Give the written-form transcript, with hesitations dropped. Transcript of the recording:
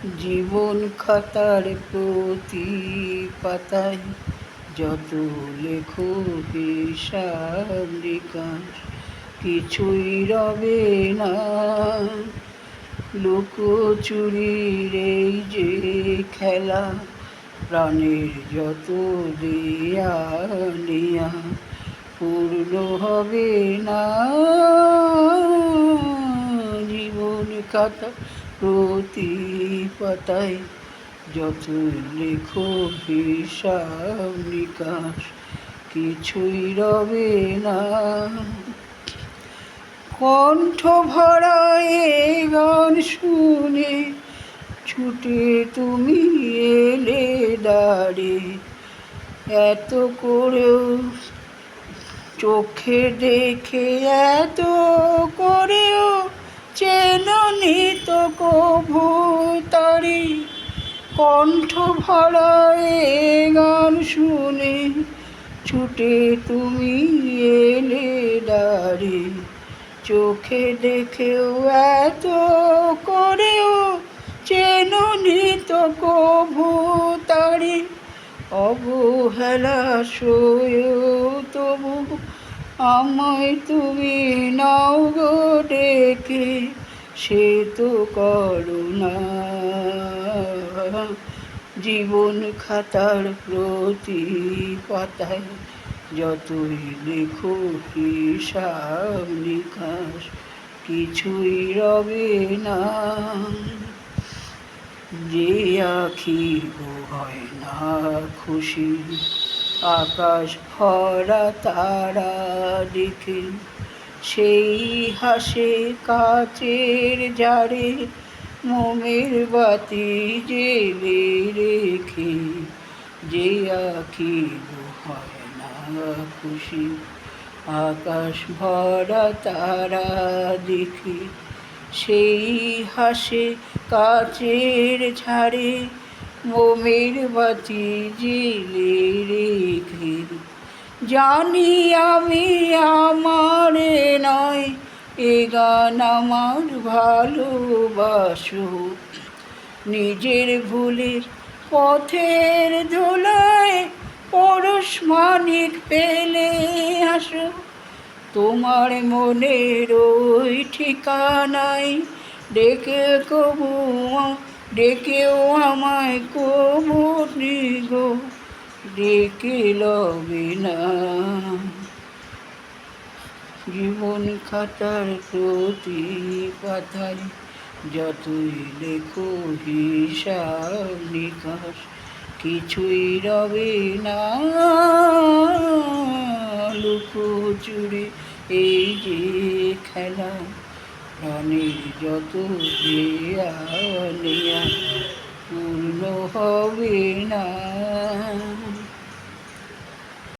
জীবন খাতার প্রতি পাতায় যত লেখো হিসাব নিকাশ, কিছুই রবে না। লুকোচুরির এই যে খেলা, প্রাণের যত দেয়া নেয়া পূর্ণ হবে না। জীবন খাতা প্রতি পাতায় যত লেখো হিসাব নিকাশ, কিছুই রবে না। কণ্ঠ ভরা এ গান শুনে ছুটে তুমি এলে দাঁড়ে, এত করেও চোখে দেখে এত করেও চেননি তো কভু তারি। কণ্ঠ ভরা এ গান শুনে ছুটে তুমি এলে দাঁড়ে, চোখে দেখেও এত করেও চেননি তো কভু তারি। অবহেলা সয়েও তবু আমায় তুমি নাও গো ডেকে, সে তো করুণা। জীবন খাতার প্রতি পাতায় যতই লেখো হিসাব নিকাশ, কিছুই রবে না। যে আখি হয় না খুশি আকাশ ভরা তারা দেখে, সেই হাসে কাচের জারে মোমের বাতি জেলে রেখে। যে আখি হয় না খুশি আকাশ ভরা তারা দেখে, সেই হাসে কাচের ঝাড়ে মোমের বাতি জেলে রেখে। জানি আমি আমার নয় এ গান আমার ভালোবাসো, নিজের ভুলের পথের ধুলায় পরশ মানিক পেলে আসো। তোমার মনের ওই ঠিকানায় ডেকেও আমায় কবু গো, ডেকে লবে না। জীবন খাতার প্রতি পাতায় যতই লেখো হিসাব নিকাশ, কিছুই রবে না। লুকোচুরি এই যে খেলা, প্রাণের যত দেয়া নেয়া পূর্ণ হবে না।